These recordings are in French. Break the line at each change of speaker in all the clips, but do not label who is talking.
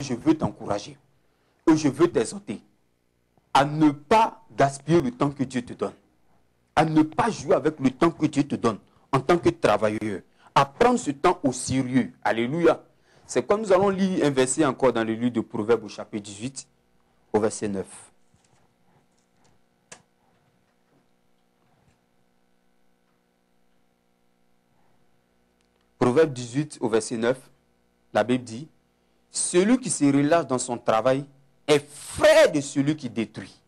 je veux t'encourager et je veux t'exhorter à ne pas gaspiller le temps que Dieu te donne, à ne pas jouer avec le temps que Dieu te donne en tant que travailleur, à prendre ce temps au sérieux. Alléluia. C'est comme nous allons lire un verset encore dans le livre de Proverbes au chapitre 18, au verset 9. Proverbe 18 au verset 9, la Bible dit, « Celui qui se relâche dans son travail est frère de celui qui détruit. »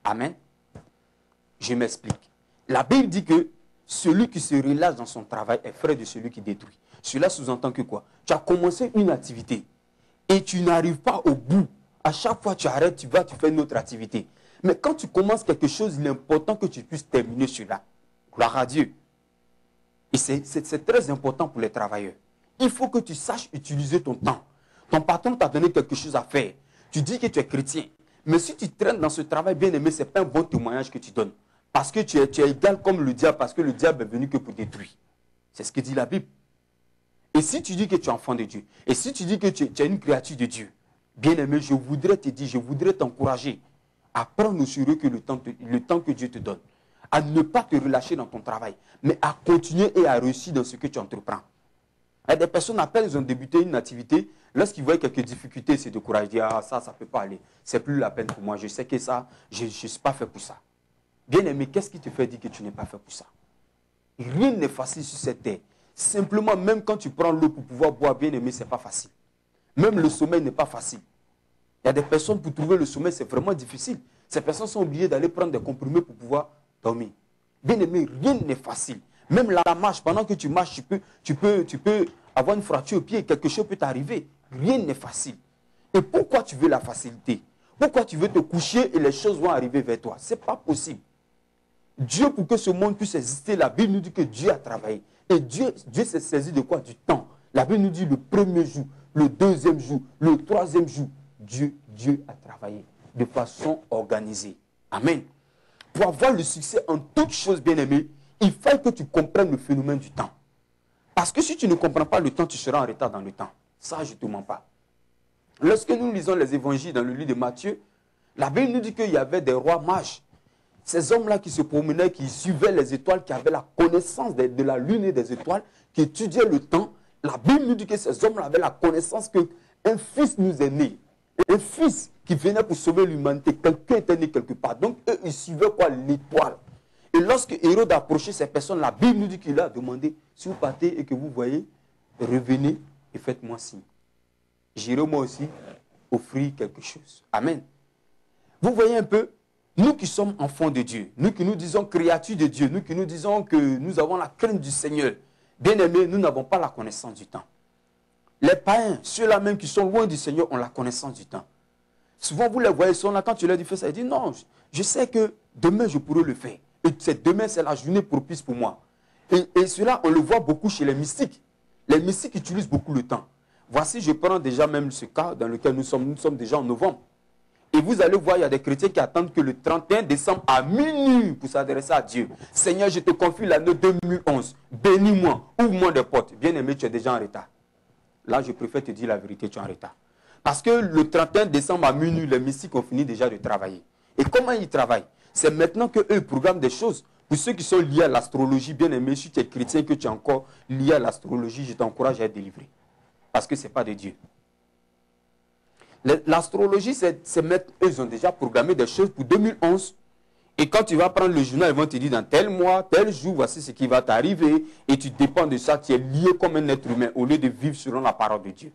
Amen. Je m'explique. La Bible dit que celui qui se relâche dans son travail est frère de celui qui détruit. Cela sous-entend que quoi? Tu as commencé une activité et tu n'arrives pas au bout. À chaque fois tu arrêtes, tu vas, tu fais une autre activité. Mais quand tu commences quelque chose, il est important que tu puisses terminer cela. Gloire à Dieu. Et c'est très important pour les travailleurs. Il faut que tu saches utiliser ton temps. Ton patron t'a donné quelque chose à faire. Tu dis que tu es chrétien. Mais si tu traînes dans ce travail, bien aimé, ce n'est pas un bon témoignage que tu donnes. Parce que tu es égal comme le diable, parce que le diable est venu que pour détruire. C'est ce que dit la Bible. Et si tu dis que tu es enfant de Dieu, et si tu dis que tu es une créature de Dieu, bien aimé, je voudrais te dire, je voudrais t'encourager à prendre au sérieux que le temps que Dieu te donne. À ne pas te relâcher dans ton travail, mais à continuer et à réussir dans ce que tu entreprends. Et des personnes appellent, ils ont débuté une activité, lorsqu'ils voient quelques difficultés, ils se découragent, ils disent, ah ça ne peut pas aller, c'est plus la peine pour moi, je sais que ça, je ne suis pas fait pour ça. Bien aimé, qu'est-ce qui te fait dire que tu n'es pas fait pour ça? Rien n'est facile sur cette terre. Simplement, même quand tu prends l'eau pour pouvoir boire, bien aimé, ce n'est pas facile. Même le sommeil n'est pas facile. Il y a des personnes, pour trouver le sommeil, c'est vraiment difficile. Ces personnes sont obligées d'aller prendre des comprimés pour pouvoir dormir. Bien aimé, rien n'est facile. Même la marche, pendant que tu marches, tu peux avoir une fracture au pied, quelque chose peut t'arriver. Rien n'est facile. Et pourquoi tu veux la facilité? Pourquoi tu veux te coucher et les choses vont arriver vers toi? Ce n'est pas possible. Dieu, pour que ce monde puisse exister, la Bible nous dit que Dieu a travaillé. Et Dieu s'est saisi de quoi? Du temps. La Bible nous dit le premier jour, le deuxième jour, le troisième jour. Dieu a travaillé de façon organisée. Amen. Pour avoir le succès en toutes choses, bien aimé, il faut que tu comprennes le phénomène du temps. Parce que si tu ne comprends pas le temps, tu seras en retard dans le temps. Ça, je ne te mens pas. Lorsque nous lisons les évangiles dans le livre de Matthieu, la Bible nous dit qu'il y avait des rois mages. Ces hommes-là qui se promenaient, qui suivaient les étoiles, qui avaient la connaissance de la lune et des étoiles, qui étudiaient le temps. La Bible nous dit que ces hommes-là avaient la connaissance qu'un fils nous est né. Un fils qui venait pour sauver l'humanité. Quelqu'un était né quelque part. Donc, eux, ils suivaient quoi? L'étoile. Et lorsque Hérode approchait ces personnes, la Bible nous dit qu'il a demandé, si vous partez et que vous voyez, revenez et faites-moi signe. J'irai moi aussi offrir quelque chose. Amen. Vous voyez un peu, nous qui sommes enfants de Dieu, nous qui nous disons créatures de Dieu, nous qui nous disons que nous avons la crainte du Seigneur, bien aimés, nous n'avons pas la connaissance du temps. Les païens, ceux-là même qui sont loin du Seigneur, ont la connaissance du temps. Souvent, vous les voyez, ils sont là, quand tu leur dis fais ça, ils disent non, je sais que demain je pourrai le faire. Et demain, c'est la journée propice pour moi. Et cela, on le voit beaucoup chez les mystiques. Les mystiques utilisent beaucoup le temps. Voici, je prends déjà même ce cas dans lequel nous sommes déjà en novembre. Et vous allez voir, il y a des chrétiens qui attendent que le 31 décembre à minuit pour s'adresser à Dieu. Seigneur, je te confie l'année 2011. Bénis-moi, ouvre-moi des portes. Bien-aimé, tu es déjà en retard. Là, je préfère te dire la vérité, tu es en retard. Parce que le 31 décembre à minuit, les mystiques ont fini déjà de travailler. Et comment ils travaillent? C'est maintenant qu'eux programment des choses. Pour ceux qui sont liés à l'astrologie, bien aimé, si tu es chrétien, que tu es encore lié à l'astrologie, je t'encourage à être délivré. Parce que ce n'est pas de Dieu. L'astrologie, eux, ils ont déjà programmé des choses pour 2011. Et quand tu vas prendre le journal, ils vont te dire dans tel mois, tel jour, voici ce qui va t'arriver. Et tu dépends de ça, tu es lié comme un être humain au lieu de vivre selon la parole de Dieu.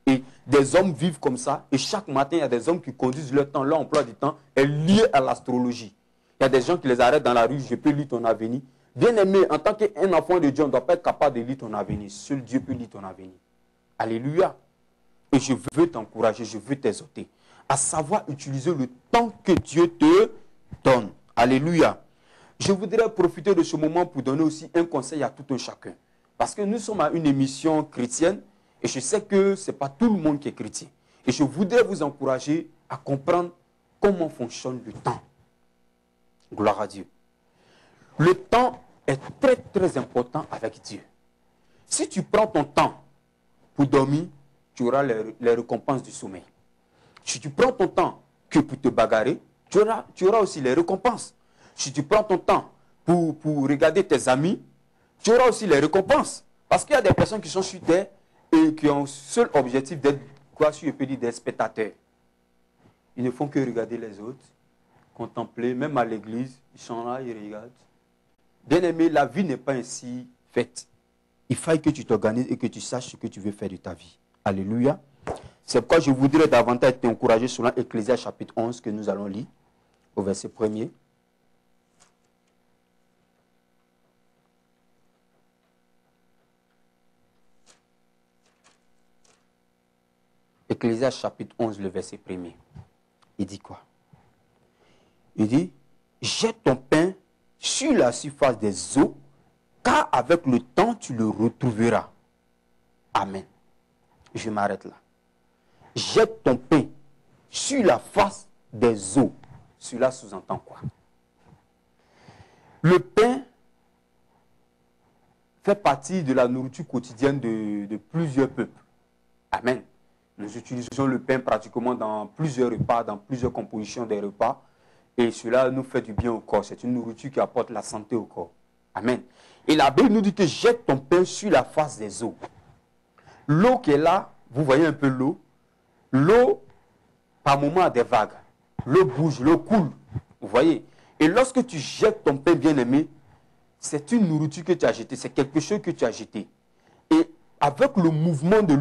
Et des hommes vivent comme ça. Et chaque matin, il y a des hommes qui conduisent leur temps, leur emploi du temps est lié à l'astrologie. Il y a des gens qui les arrêtent dans la rue, je peux lire ton avenir. Bien aimé, en tant qu'un enfant de Dieu, on ne doit pas être capable de lire ton avenir. Seul Dieu peut lire ton avenir. Alléluia. Et je veux t'encourager, je veux t'exhorter à savoir utiliser le temps que Dieu te donne. Alléluia. Je voudrais profiter de ce moment pour donner aussi un conseil à tout un chacun. Parce que nous sommes à une émission chrétienne et je sais que ce n'est pas tout le monde qui est chrétien. Et je voudrais vous encourager à comprendre comment fonctionne le temps. Gloire à Dieu. Le temps est très très important avec Dieu. Si tu prends ton temps pour dormir, tu auras les récompenses du sommeil. Si tu prends ton temps que pour te bagarrer, tu auras aussi les récompenses. Si tu prends ton temps pour regarder tes amis, tu auras aussi les récompenses. Parce qu'il y a des personnes qui sont sur terre et qui ont seul objectif d'être, quoi, si je peux dire, des spectateurs. Ils ne font que regarder les autres, contempler, même à l'église, ils sont là, ils regardent. Bien aimé, la vie n'est pas ainsi faite. Il faut que tu t'organises et que tu saches ce que tu veux faire de ta vie. Alléluia. C'est pourquoi je voudrais davantage t'encourager selon Ecclésiaste chapitre 11 que nous allons lire, au verset 1er. Ecclésiaste chapitre 11, le verset 1er. Il dit quoi? Il dit, jette ton pain sur la surface des eaux, car avec le temps, tu le retrouveras. Amen. Je m'arrête là. Jette ton pain sur la face des eaux. Cela sous-entend quoi? Le pain fait partie de la nourriture quotidienne de plusieurs peuples. Amen. Nous utilisons le pain pratiquement dans plusieurs repas, dans plusieurs compositions des repas. Et cela nous fait du bien au corps. C'est une nourriture qui apporte la santé au corps. Amen. Et la Bible nous dit que jette ton pain sur la face des eaux. L'eau qui est là, vous voyez un peu l'eau. L'eau, par moment, a des vagues. L'eau bouge, l'eau coule. Vous voyez. Et lorsque tu jettes ton pain bien-aimé, c'est une nourriture que tu as jetée. C'est quelque chose que tu as jeté. Et avec le mouvement de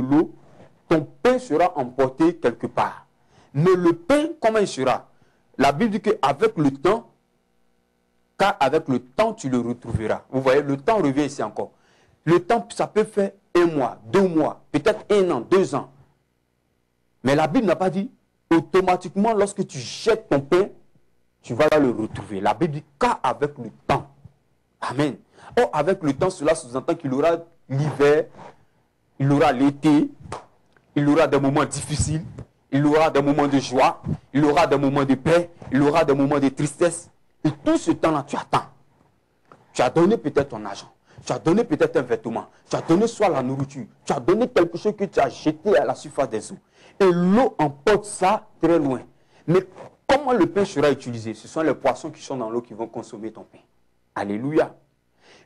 l'eau, ton pain sera emporté quelque part. Mais le pain, comment il sera? La Bible dit qu'avec le temps, car avec le temps, tu le retrouveras. Vous voyez, le temps revient ici encore. Le temps, ça peut faire 1 mois, 2 mois, peut-être 1 an, 2 ans. Mais la Bible n'a pas dit, automatiquement, lorsque tu jettes ton pain, tu vas le retrouver. La Bible dit, car avec le temps. Amen. Or, avec le temps, cela sous-entend qu'il aura l'hiver, il aura l'été, il aura des moments difficiles, il aura des moments de joie, il aura des moments de paix, il aura des moments de tristesse. Et tout ce temps-là, tu attends. Tu as donné peut-être ton argent, tu as donné peut-être un vêtement, tu as donné soit la nourriture, tu as donné quelque chose que tu as jeté à la surface des eaux. Et l'eau emporte ça très loin. Mais comment le pain sera utilisé? Ce sont les poissons qui sont dans l'eau qui vont consommer ton pain. Alléluia.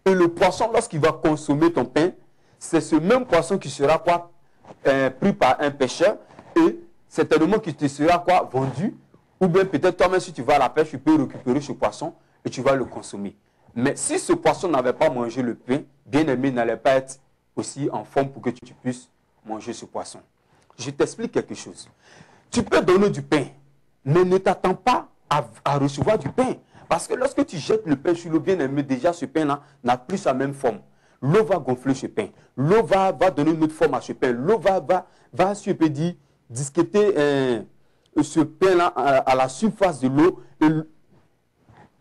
Et le poisson, lorsqu'il va consommer ton pain, c'est ce même poisson qui sera quoi? Pris par un pêcheur et certainement qui te sera quoi? Vendu. Ou bien peut-être toi-même, si tu vas à la pêche, tu peux récupérer ce poisson et tu vas le consommer. Mais si ce poisson n'avait pas mangé le pain, bien-aimé n'allait pas être aussi en forme pour que tu puisses manger ce poisson. Je t'explique quelque chose. Tu peux donner du pain, mais ne t'attends pas à recevoir du pain. Parce que lorsque tu jettes le pain sur l'eau, bien-aimé, déjà ce pain-là n'a plus sa même forme. L'eau va gonfler ce pain. L'eau va donner une autre forme à ce pain. L'eau va si je peux dire, disqueter ce pain-là à la surface de l'eau.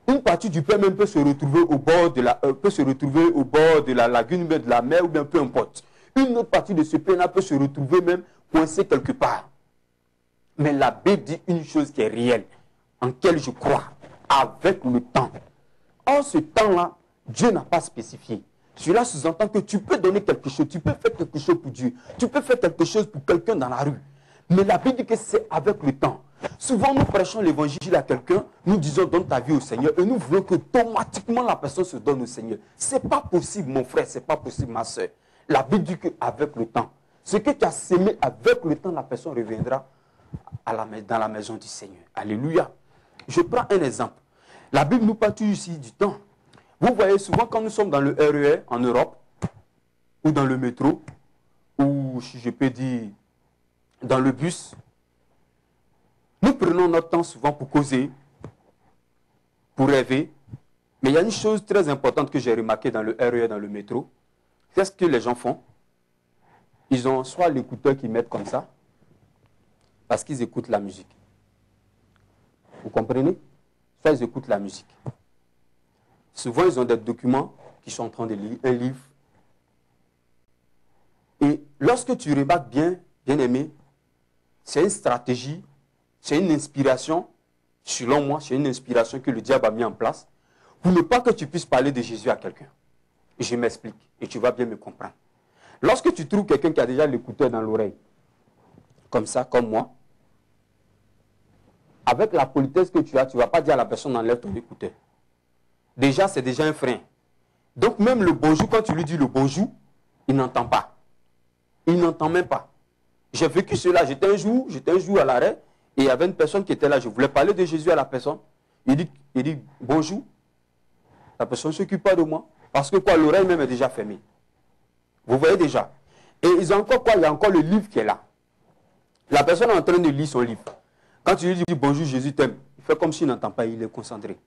Une partie du pain même peut se retrouver au bord de la lagune, de la mer, ou bien peu importe. Une autre partie de ce pain-là peut se retrouver même coincé quelque part. Mais la Bible dit une chose qui est réelle, en laquelle je crois, avec le temps. En ce temps-là, Dieu n'a pas spécifié. Cela sous-entend que tu peux donner quelque chose, tu peux faire quelque chose pour Dieu, tu peux faire quelque chose pour quelqu'un dans la rue. Mais la Bible dit que c'est avec le temps. Souvent, nous prêchons l'évangile à quelqu'un, nous disons donne ta vie au Seigneur et nous voulons que automatiquement la personne se donne au Seigneur. Ce n'est pas possible, mon frère, ce n'est pas possible, ma soeur. La Bible dit qu'avec le temps, ce que tu as sémé avec le temps, la personne reviendra dans la maison du Seigneur. Alléluia. Je prends un exemple. La Bible nous parle toujours ici du temps. Vous voyez souvent quand nous sommes dans le RER en Europe, ou dans le métro, ou si je peux dire dans le bus, nous prenons notre temps souvent pour causer, pour rêver. Mais il y a une chose très importante que j'ai remarqué dans le RER, dans le métro. Qu'est-ce que les gens font? Ils ont soit l'écouteur qu'ils mettent comme ça, parce qu'ils écoutent la musique. Vous comprenez? Soit ils écoutent la musique. Souvent, ils ont des documents qui sont en train de lire, un livre. Et lorsque tu remarques bien, bien aimé, c'est une stratégie, c'est une inspiration, selon moi, c'est une inspiration que le diable a mis en place pour ne pas que tu puisses parler de Jésus à quelqu'un. Et je m'explique, et tu vas bien me comprendre. Lorsque tu trouves quelqu'un qui a déjà l'écouteur dans l'oreille, comme ça, comme moi, avec la politesse que tu as, tu ne vas pas dire à la personne enlève ton écouteur. Déjà, c'est déjà un frein. Donc même le bonjour, quand tu lui dis le bonjour, il n'entend pas. Il n'entend même pas. J'ai vécu cela. J'étais un jour à l'arrêt, et il y avait une personne qui était là. Je voulais parler de Jésus à la personne. Il dit bonjour. La personne ne s'occupe pas de moi. Parce que quoi, l'oreille même est déjà fermée. Vous voyez déjà. Et ils ont encore quoi? Il y a encore le livre qui est là. La personne est en train de lire son livre. Quand tu lui dis bonjour, Jésus t'aime, il fait comme s'il n'entend pas, il est concentré.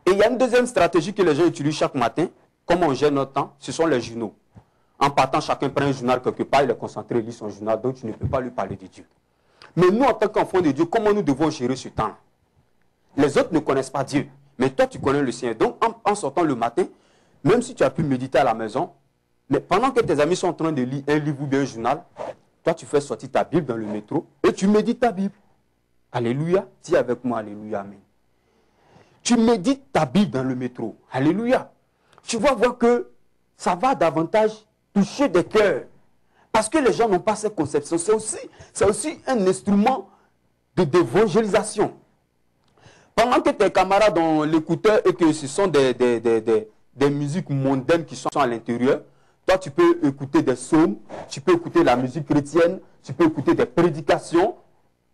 Et il y a une deuxième stratégie que les gens utilisent chaque matin, comme on gère notre temps, ce sont les journaux. En partant, chacun prend un journal quelque part, il est concentré, il lit son journal, donc tu ne peux pas lui parler de Dieu. Mais nous, en tant qu'enfants de Dieu, comment nous devons gérer ce temps? Les autres ne connaissent pas Dieu, mais toi, tu connais le Seigneur. Donc, en sortant le matin, même si tu as pu méditer à la maison, mais pendant que tes amis sont en train de lire un livre ou bien un journal, toi, tu fais sortir ta Bible dans le métro et tu médites ta Bible. Alléluia. Dis avec moi, alléluia, amen. Tu médites ta Bible dans le métro. Alléluia. Tu vas voir que ça va davantage toucher des cœurs. Parce que les gens n'ont pas cette conception. C'est aussi un instrument d'évangélisation. Pendant que tes camarades ont l'écouteur et que ce sont des musiques mondaines qui sont à l'intérieur, toi tu peux écouter des psaumes, tu peux écouter la musique chrétienne, tu peux écouter des prédications.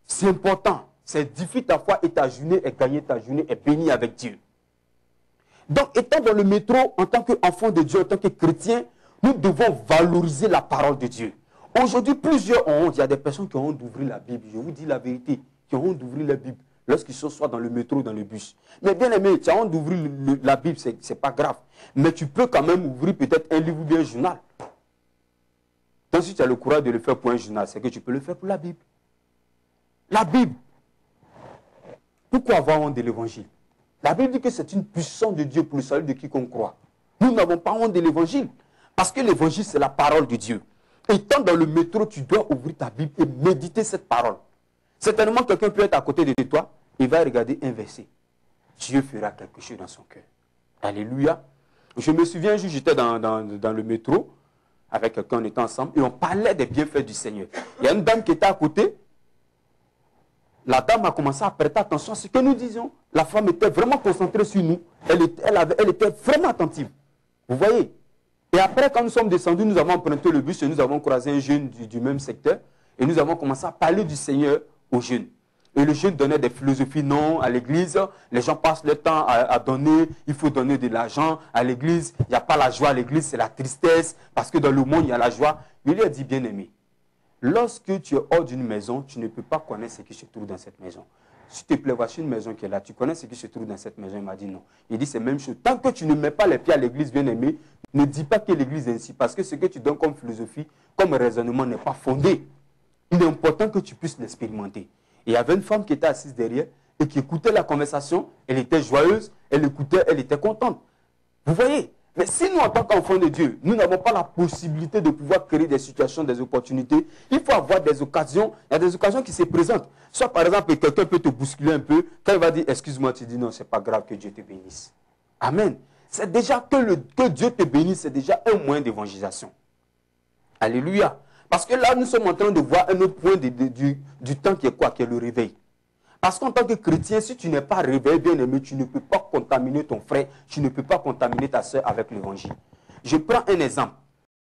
C'est important. C'est édifier ta foi et ta journée est gagnée, ta journée est bénie avec Dieu. Donc, étant dans le métro, en tant qu'enfant de Dieu, en tant que chrétien, nous devons valoriser la parole de Dieu. Aujourd'hui, plusieurs ont honte. Il y a des personnes qui ont honte d'ouvrir la Bible. Je vous dis la vérité, qui ont honte d'ouvrir la Bible lorsqu'ils sont soit dans le métro ou dans le bus. Mais bien aimé, tu as honte d'ouvrir la Bible, ce n'est pas grave. Mais tu peux quand même ouvrir peut-être un livre ou bien un journal. Donc, si tu as le courage de le faire pour un journal, c'est que tu peux le faire pour la Bible. La Bible. Pourquoi avoir honte de l'évangile? La Bible dit que c'est une puissance de Dieu pour le salut de quiconque croit. Nous n'avons pas honte de l'évangile. Parce que l'évangile, c'est la parole de Dieu. Étant dans le métro, tu dois ouvrir ta Bible et méditer cette parole. Certainement, quelqu'un peut être à côté de toi, il va regarder un verset. Dieu fera quelque chose dans son cœur. Alléluia. Je me souviens un jour, j'étais dans le métro, avec quelqu'un, on était ensemble, et on parlait des bienfaits du Seigneur. Il y a une dame qui était à côté. La dame a commencé à prêter attention à ce que nous disions. La femme était vraiment concentrée sur nous. Elle était vraiment attentive. Vous voyez? Et après, quand nous sommes descendus, nous avons emprunté le bus et nous avons croisé un jeune du même secteur. Et nous avons commencé à parler du Seigneur aux jeunes. Et le jeune donnait des philosophies non à l'église. Les gens passent le temps à donner. Il faut donner de l'argent à l'église. Il n'y a pas la joie à l'église, c'est la tristesse. Parce que dans le monde, il y a la joie. Il lui a dit, bien aimé, lorsque tu es hors d'une maison, tu ne peux pas connaître ce qui se trouve dans cette maison. S'il te plaît, voici une maison qui est là. Tu connais ce qui se trouve dans cette maison? Il m'a dit non. Il dit c'est la même chose. Tant que tu ne mets pas les pieds à l'église, bien aimé, ne dis pas que l'église est ainsi. Parce que ce que tu donnes comme philosophie, comme raisonnement n'est pas fondé. Il est important que tu puisses l'expérimenter. Et il y avait une femme qui était assise derrière et qui écoutait la conversation. Elle était joyeuse, elle écoutait, elle était contente. Vous voyez? Mais si nous, en tant qu'enfants de Dieu, nous n'avons pas la possibilité de pouvoir créer des situations, des opportunités, il faut avoir des occasions. Il y a des occasions qui se présentent. Soit par exemple, quelqu'un peut te bousculer un peu. Quand il va dire, excuse-moi, tu dis non, c'est pas grave, que Dieu te bénisse. Amen. C'est déjà que Dieu te bénisse, c'est déjà un moyen d'évangélisation. Alléluia. Parce que là, nous sommes en train de voir un autre point du temps qui est quoi? Qui est le réveil. Parce qu'en tant que chrétien, si tu n'es pas réveillé, bien aimé, tu ne peux pas contaminer ton frère, tu ne peux pas contaminer ta soeur avec l'évangile. Je prends un exemple.